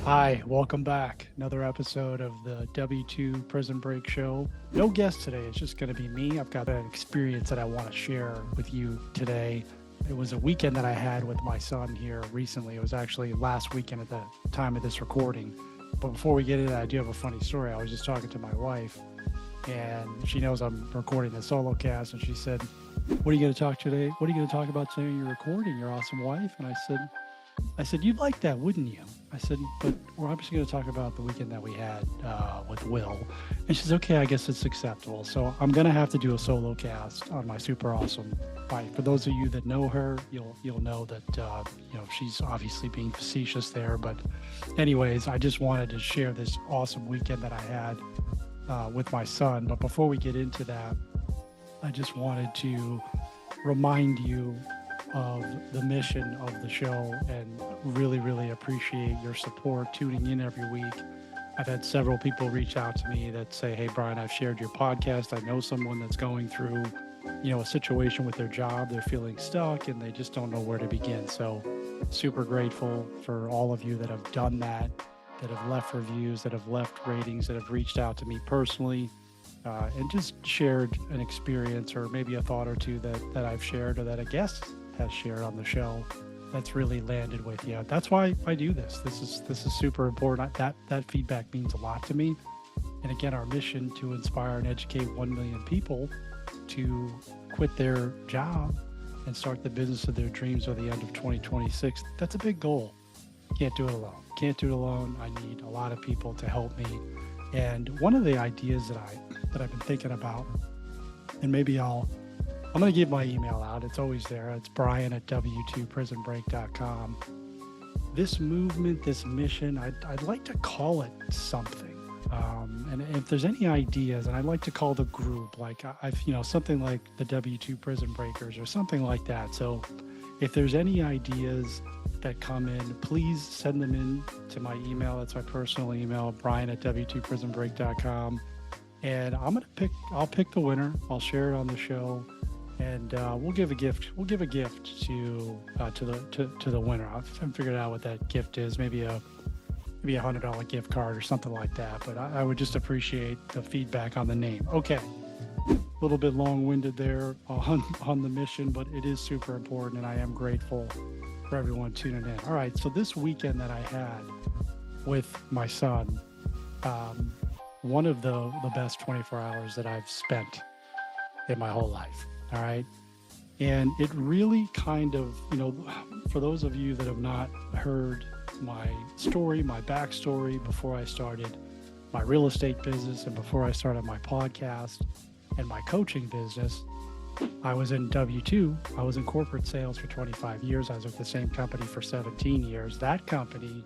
Hi, welcome back. Another episode of the W2 Prison Break Show. No guest today, it's just going to be me. I've got an experience that I want to share with you today. It was a weekend that I had with my son here recently. It was actually last weekend at the time of this recording. But before we get into that, I do have a funny story. I was just talking to my wife, and she knows I'm recording the solo cast, and she said, "What are you going to talk today? What are you going to talk about today? You're recording your awesome wife." And I said, "You'd like that, wouldn't you?" I said, "But we're obviously going to talk about the weekend that we had with Will." And she says, "Okay, I guess it's acceptable." So I'm going to have to do a solo cast on my super awesome wife. For those of you that know her, you'll know that she's obviously being facetious there. But anyways, I just wanted to share this awesome weekend that I had with my son. But before we get into that, I just wanted to remind you of the mission of the show and really, really appreciate your support tuning in every week. I've had several people reach out to me that say, "Hey, Brian, I've shared your podcast. I know someone that's going through, a situation with their job. They're feeling stuck and they just don't know where to begin." So super grateful for all of you that have done that have left reviews, that have left ratings, that have reached out to me personally. And just shared an experience or maybe a thought or two that I've shared or that a guest has shared on the show that's really landed with you. That's why I do this. This is super important. That feedback means a lot to me. And again, our mission to inspire and educate 1 million people to quit their job and start the business of their dreams by the end of 2026. That's a big goal. Can't do it alone. Can't do it alone. I need a lot of people to help me. And one of the ideas that I've been thinking about, and maybe I'm going to give my email out. It's always there. It's Brian at W2prisonbreak.com. This movement, this mission, I'd like to call it something. And if there's any ideas, and I'd like to call the group like something like the W2 Prison Breakers or something like that. So if there's any ideas that come in, please send them in to my email. That's my personal email, Brian at W2prisonbreak.com. And I'll pick the winner. I'll share it on the show. And we'll give a gift. We'll give a gift to the winner. I haven't figured out what that gift is. Maybe a $100 gift card or something like that. But I would just appreciate the feedback on the name. Okay, a little bit long-winded there on the mission, but it is super important, and I am grateful for everyone tuning in. All right, so this weekend that I had with my son, one of the best 24 hours that I've spent in my whole life. All right. And it really kind of, for those of you that have not heard my story, my backstory before I started my real estate business and before I started my podcast and my coaching business, I was in W2. I was in corporate sales for 25 years. I was with the same company for 17 years. That company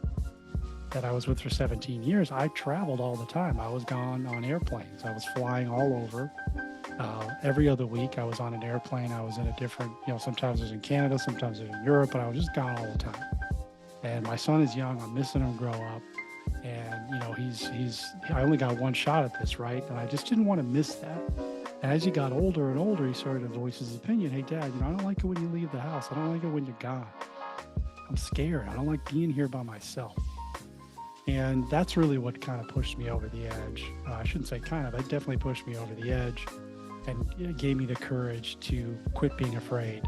that I was with for 17 years, I traveled all the time. I was gone on airplanes. I was flying all over. Every other week I was on an airplane. I was in a different, sometimes I was in Canada, sometimes I was in Europe, but I was just gone all the time. And my son is young. I'm missing him grow up. And, I only got one shot at this, right? And I just didn't want to miss that. And as he got older and older, he started to voice his opinion. "Hey, Dad, I don't like it when you leave the house. I don't like it when you're gone. I'm scared. I don't like being here by myself." And that's really what kind of pushed me over the edge. I shouldn't say kind of, it definitely pushed me over the edge and it gave me the courage to quit being afraid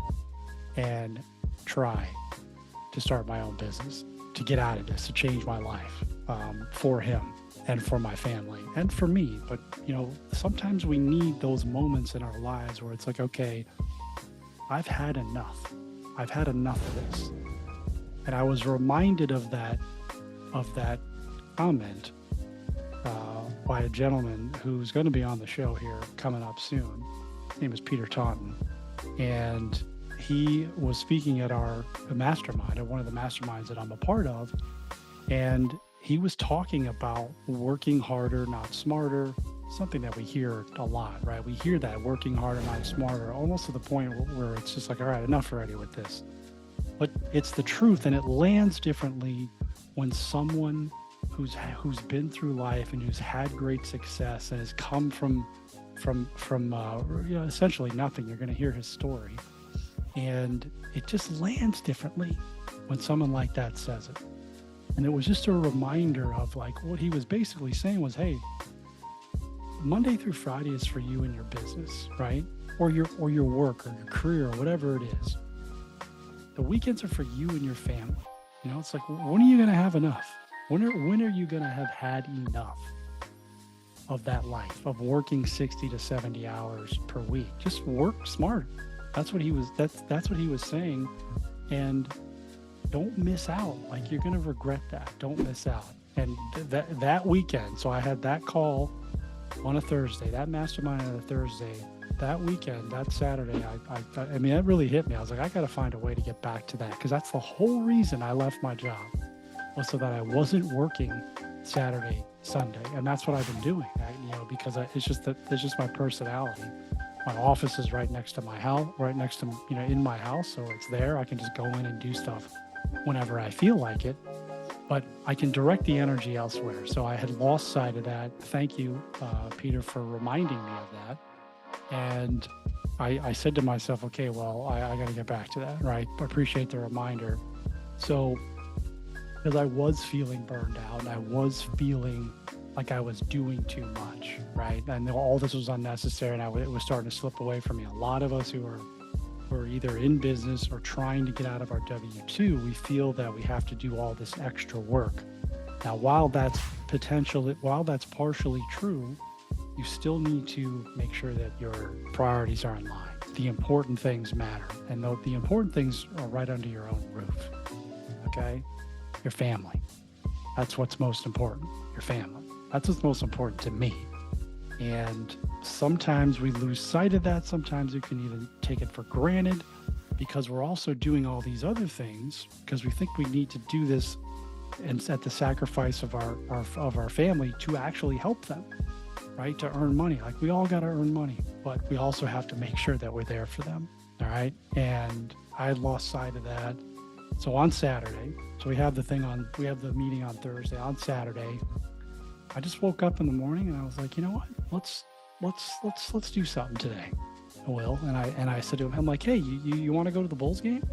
and try to start my own business, to get out of this, to change my life for him and for my family and for me. But, sometimes we need those moments in our lives where it's like, okay, I've had enough. I've had enough of this. And I was reminded of that comment by a gentleman who's going to be on the show here coming up soon. His name is Peter Taunton. And he was speaking at our mastermind, at one of the masterminds that I'm a part of. And he was talking about working harder, not smarter, something that we hear a lot, right? We hear that, working harder, not smarter, almost to the point where it's just like, all right, enough already with this. But it's the truth, and it lands differently when someone who's been through life and who's had great success and has come from essentially nothing. You're going to hear his story, and it just lands differently when someone like that says it. And it was just a reminder of like what he was basically saying was, hey, Monday through Friday is for you and your business, right? Or your work or your career or whatever it is. The weekends are for you and your family. You know, it's like, when are you going to have enough? When are you going to have had enough of that life of working 60 to 70 hours per week? Just work smart. That's what he was saying. And don't miss out. Like, you're going to regret that. Don't miss out. And that weekend, so I had that call on a Thursday, that mastermind on a Thursday. That weekend, that Saturday, I mean, that really hit me. I was like, I got to find a way to get back to that, because that's the whole reason I left my job, was so that I wasn't working Saturday, Sunday, and that's what I've been doing. Because it's just my personality. My office is right next to my house, right next to in my house, so it's there. I can just go in and do stuff whenever I feel like it, but I can direct the energy elsewhere. So I had lost sight of that. Thank you, Peter, for reminding me of that. And I said to myself, okay, well, I got to get back to that, right? I appreciate the reminder. So, because I was feeling burned out and I was feeling like I was doing too much, right? And all this was unnecessary, and it was starting to slip away from me. A lot of us who are either in business or trying to get out of our W-2, we feel that we have to do all this extra work. Now, while that's partially true, you still need to make sure that your priorities are in line. The important things matter, and the important things are right under your own roof, okay? Your family. That's what's most important, your family. That's what's most important to me. And sometimes we lose sight of that. Sometimes you can even take it for granted, because we're also doing all these other things because we think we need to do this and at the sacrifice of our family to actually help them, right? To earn money. Like, we all got to earn money, but we also have to make sure that we're there for them. All right. And I had lost sight of that. So on Saturday, we have the meeting on Thursday. On Saturday, I just woke up in the morning and I was like, you know what? Let's do something today, Will. And I said to him, I'm like, hey, you want to go to the Bulls game?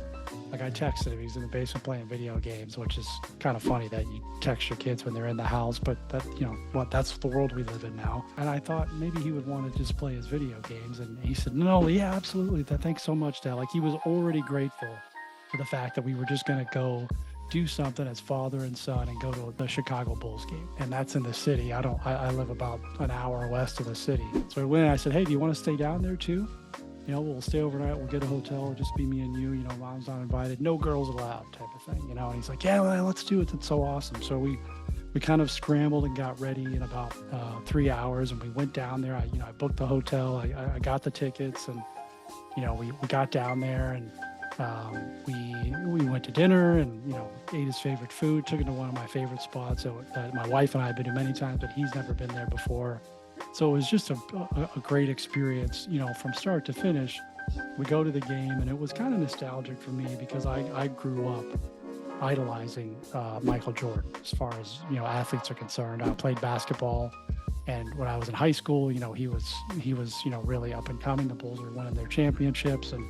Like, I texted him. He's in the basement playing video games, which is kind of funny that you text your kids when they're in the house, but that's the world we live in now. And I thought maybe he would want to just play his video games. And he said, no, yeah, absolutely. Thanks so much, Dad. Like, he was already grateful for the fact that we were just going to go do something as father and son and go to the Chicago Bulls game. And that's in the city. I live about an hour west of the city. So I went and I said, hey, do you want to stay down there too? We'll stay overnight. We'll get a hotel. It'll just be me and you. Mom's not invited. No girls allowed, type of thing. And he's like, yeah, well, let's do it. That's so awesome. So we kind of scrambled and got ready in about 3 hours, and we went down there. I booked the hotel. I got the tickets, and we got down there, and we went to dinner and ate his favorite food. Took him to one of my favorite spots that my wife and I have been to many times, but he's never been there before. So it was just a great experience, from start to finish. We go to the game, and it was kind of nostalgic for me because I grew up idolizing Michael Jordan as far as athletes are concerned. I played basketball, and when I was in high school, he was really up and coming. The Bulls were winning their championships, and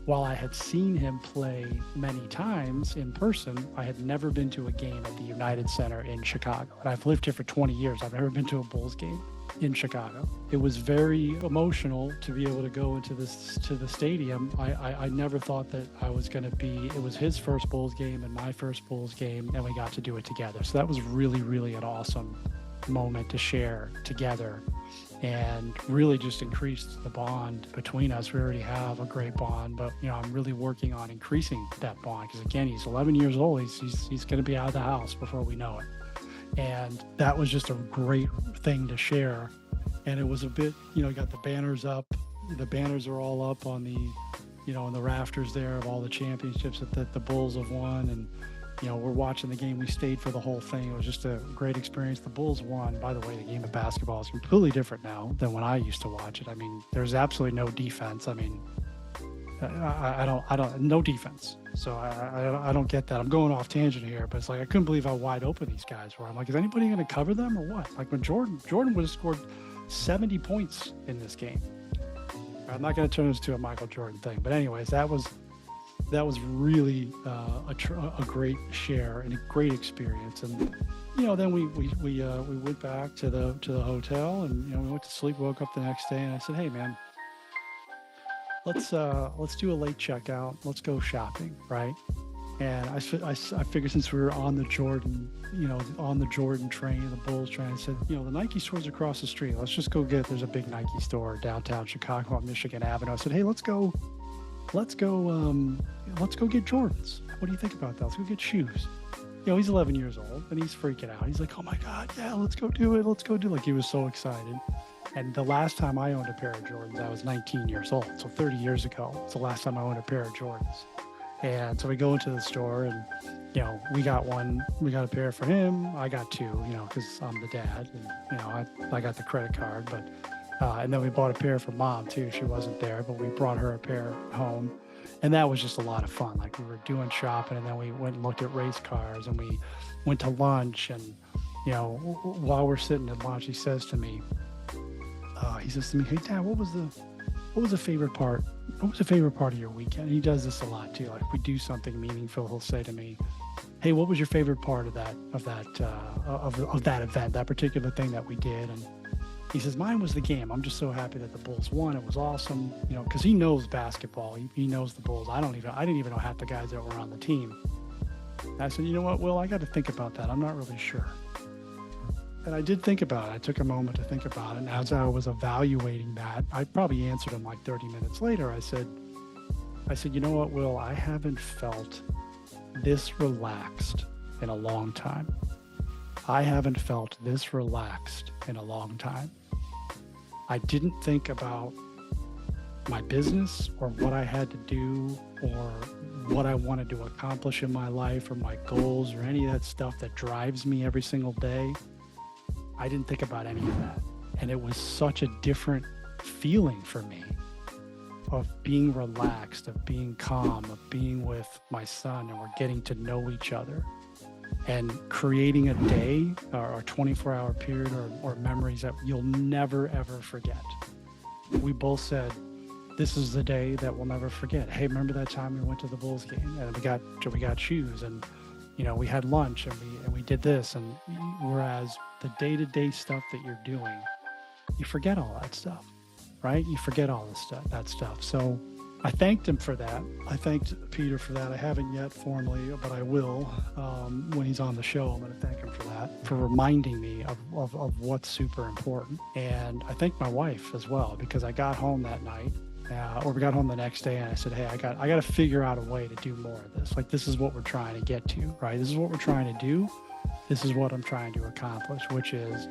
while I had seen him play many times in person, I had never been to a game at the United Center in Chicago. And I've lived here for 20 years. I've never been to a Bulls game in Chicago. It was very emotional to be able to go to the stadium. I never thought that I was going to be. It was his first Bulls game and my first Bulls game, and we got to do it together. So that was really, really an awesome moment to share together, and really just increased the bond between us. We already have a great bond, but I'm really working on increasing that bond, because again, he's 11 years old. He's going to be out of the house before we know it. And that was just a great thing to share. And it was a bit, got the banners up. The banners are all up on the, in the rafters there of all the championships that the Bulls have won. And we're watching the game. We stayed for the whole thing. It was just a great experience. The Bulls won. By the way, the game of basketball is completely different now than when I used to watch it. I mean, there's absolutely no defense. I mean, no defense. So I don't get that. I'm going off tangent here, but it's like, I couldn't believe how wide open these guys were. I'm like, is anybody going to cover them or what? Like, when Jordan would have scored 70 points in this game. I'm not going to turn this to a Michael Jordan thing, but anyways, that was that was really a great share and a great experience. And then we went back to the hotel, and we went to sleep. Woke up the next day, and I said, "Hey, man, let's do a late checkout. Let's go shopping, right?" And I figured since we were on the Jordan, on the Jordan train, the Bulls train, I said, the Nike store's across the street. Let's just go there's a big Nike store downtown Chicago on Michigan Avenue. I said, "Hey, let's go get Jordans. What do you think about that? Let's go get shoes." He's 11 years old and he's freaking out. He's like, "Oh my God, yeah, let's go do it. Let's go do it." Like, he was so excited. And the last time I owned a pair of Jordans, I was 19 years old. So 30 years ago, it's the last time I owned a pair of Jordans. And so we go into the store, and, we got a pair for him. I got two, because I'm the dad, and, I got the credit card, but, and then we bought a pair for mom too. She wasn't there, but we brought her a pair home. And that was just a lot of fun. Like, we were doing shopping, and then we went and looked at race cars, and we went to lunch. And, while we're sitting at lunch, he says to me, "Hey, Dad, what was the favorite part? What was the favorite part of your weekend?" And he does this a lot too. Like, if we do something meaningful, he'll say to me, "Hey, what was your favorite part of that event, that particular thing that we did?" And he says, "Mine was the game. I'm just so happy that the Bulls won. It was awesome." Because he knows basketball. He knows the Bulls. I didn't even know half the guys that were on the team. And I said, "You know what, Will, I got to think about that. I'm not really sure." And I did think about it. I took a moment to think about it. And as I was evaluating that, I probably answered him like 30 minutes later. I said, "You know what, Will, I haven't felt this relaxed in a long time. I haven't felt this relaxed in a long time. I didn't think about my business or what I had to do or what I wanted to accomplish in my life or my goals or any of that stuff that drives me every single day. I didn't think about any of that. And it was such a different feeling for me of being relaxed, of being calm, of being with my son, and we're getting to know each other and creating a day or a 24-hour period or memories that you'll never, ever forget." We both said, this is the day that we'll never forget. Hey, remember that time we went to the Bulls game and we got shoes, and we had lunch, and we did this. And whereas the day-to-day stuff that you're doing, you forget all that stuff, right? You forget all that stuff. So I thanked him for that. I thanked Peter for that. I haven't yet formally, but I will when he's on the show. I'm going to thank him for that, for reminding me of what's super important. And I thanked my wife as well, because I got home that night, or we got home the next day, and I said, "Hey, I got to figure out a way to do more of this. Like, this is what we're trying to get to, right? This is what we're trying to do. This is what I'm trying to accomplish, which is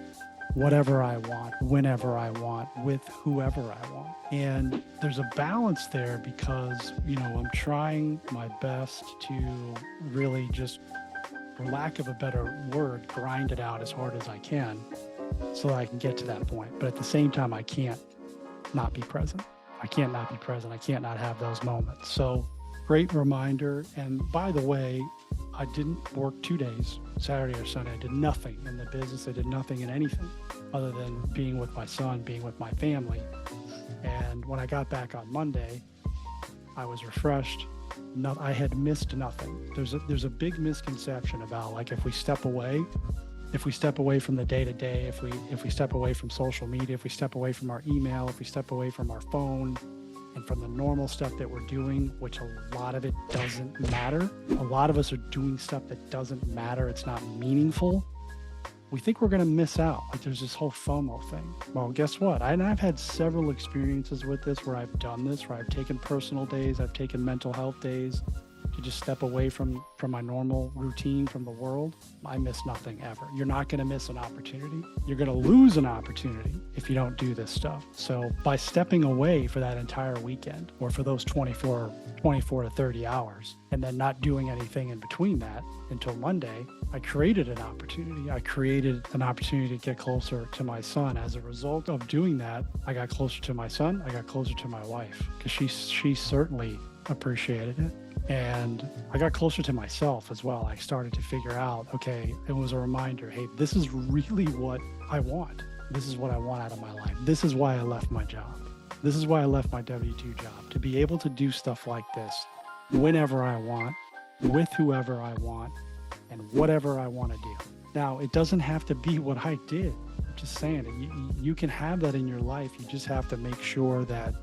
whatever I want, whenever I want, with whoever I want." And there's a balance there because, I'm trying my best to really just, for lack of a better word, grind it out as hard as I can so that I can get to that point. But at the same time, I can't not be present. I can't not be present. I can't not have those moments. So great reminder. And by the way, I didn't work 2 days, Saturday or Sunday. I did nothing in the business. I did nothing in anything other than being with my son, being with my family. And when I got back on Monday, I was refreshed. I had missed nothing. There's a big misconception about, like, if we step away from the day-to-day, if we step away from social media, if we step away from our email, if we step away from our phone and from the normal stuff that we're doing, which a lot of it doesn't matter. A lot of us are doing stuff that doesn't matter. It's not meaningful. We think we're going to miss out. Like, there's this whole FOMO thing. Well, guess what? I've had several experiences with this where I've done this, where I've taken personal days, I've taken mental health days to just step away from my normal routine, from the world. I miss nothing ever. You're not going to miss an opportunity. You're going to lose an opportunity if you don't do this stuff. So by stepping away for that entire weekend, or for those 24 to 30 hours, and then not doing anything in between that until Monday, I created an opportunity. I created an opportunity to get closer to my son. As a result of doing that, I got closer to my son. I got closer to my wife, because she certainly appreciated it. And I got closer to myself as well. I started to figure out, okay, it was a reminder, hey, this is really what I want. This is what I want out of my life. This is why I left my job. This is why I left my W-2 job, to be able to do stuff like this whenever I want, with whoever I want, and whatever I want to do. Now, it doesn't have to be what I did. I'm just saying it. You can have that in your life. You just have to make sure that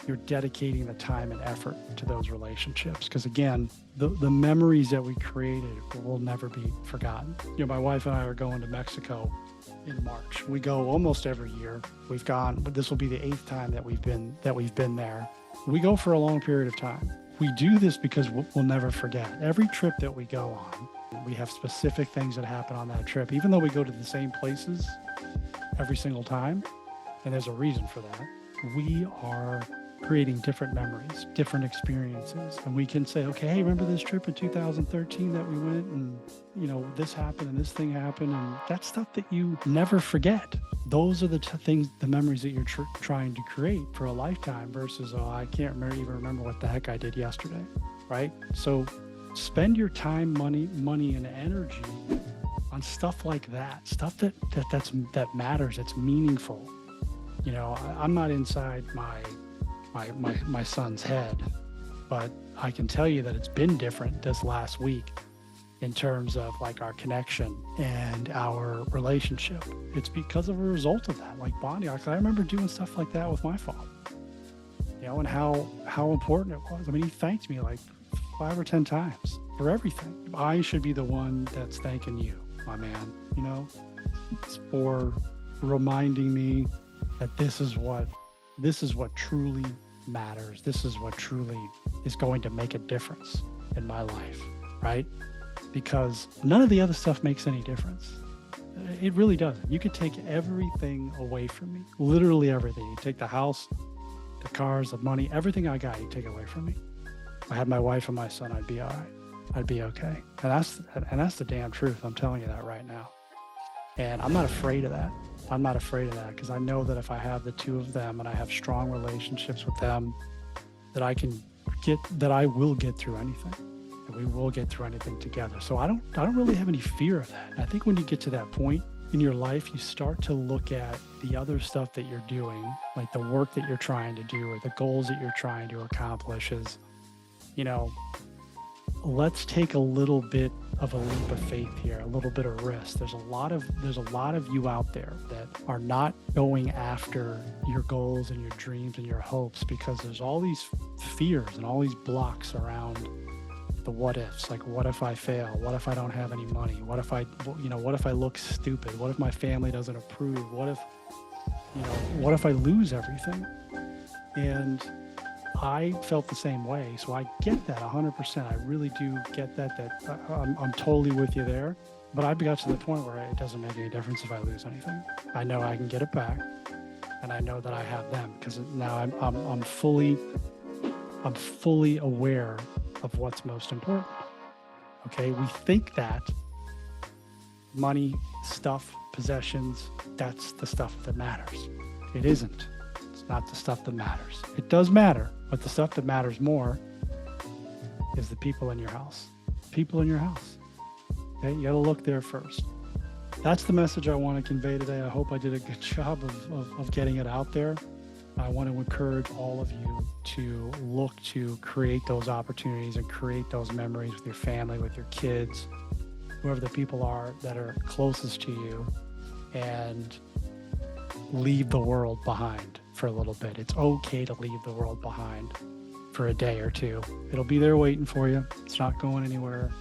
you're dedicating the time and effort to those relationships. Because again, the memories that we created will never be forgotten. My wife and I are going to Mexico in March. We go almost every year. We've gone, but this will be the 8th time that we've been there. We go for a long period of time. We do this because we'll never forget. Every trip that we go on, we have specific things that happen on that trip, even though we go to the same places every single time. And there's a reason for that. We are creating different memories, different experiences. And we can say, okay, hey, remember this trip in 2013 that we went and, this happened and this thing happened. And that's stuff that you never forget. Those are the things, the memories that you're trying to create for a lifetime versus, I can't even remember what the heck I did yesterday, right? So spend your time, money, and energy on stuff like that, stuff that matters, that's meaningful. I'm not inside my son's head, but I can tell you that it's been different this last week in terms of like our connection and our relationship. It's because of a result of that, like bonding. I remember doing stuff like that with my father, and how important it was. I mean, he thanked me like 5 or 10 times for everything. I should be the one that's thanking you, my man, it's for reminding me that this is what truly matters. This is what truly is going to make a difference in my life, right? Because none of the other stuff makes any difference. It really doesn't. You could take everything away from me, literally everything. You take the house, the cars, the money, everything I got, you take away from me. If I had my wife and my son, I'd be all right. I'd be okay. And that's the damn truth. I'm telling you that right now. And I'm not afraid of that. I'm not afraid of that because I know that if I have the two of them and I have strong relationships with them, that I will get through anything. And we will get through anything together. So I don't really have any fear of that. And I think when you get to that point in your life, you start to look at the other stuff that you're doing, like the work that you're trying to do or the goals that you're trying to accomplish is, let's take a little bit of a leap of faith here, a little bit of risk. There's a lot of you out there that are not going after your goals and your dreams and your hopes because there's all these fears and all these blocks around the what ifs. Like, what if I fail? What if I don't have any money? What if I look stupid? What if my family doesn't approve? What if I lose everything? And I felt the same way. So I get that 100%. I really do get that I'm totally with you there. But I got to the point where it doesn't make any difference if I lose anything. I know I can get it back, and I know that I have them because now I'm fully aware of what's most important. Okay, we think that money, stuff, possessions, that's the stuff that matters. It isn't. It's not the stuff that matters. It does matter, but the stuff that matters more is the people in your house. People in your house. Okay, you got to look there first. That's the message I want to convey today. I hope I did a good job of getting it out there. I want to encourage all of you to look to create those opportunities and create those memories with your family, with your kids, whoever the people are that are closest to you, and leave the world behind for a little bit. It's okay to leave the world behind for a day or two. It'll be there waiting for you. It's not going anywhere.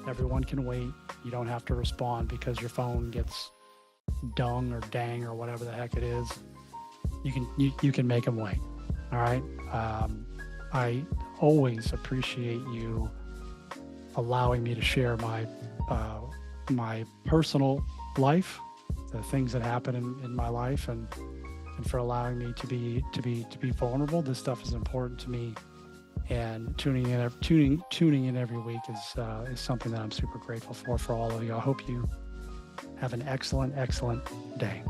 Everyone can wait. You don't have to respond because your phone gets dung or dang or whatever the heck it is. You can make them wait. All right. I always appreciate you allowing me to share my personal life, the things that happen in my life, and for allowing me to be vulnerable. This stuff is important to me, and tuning in every week is something that I'm super grateful for all of you. I hope you have an excellent day.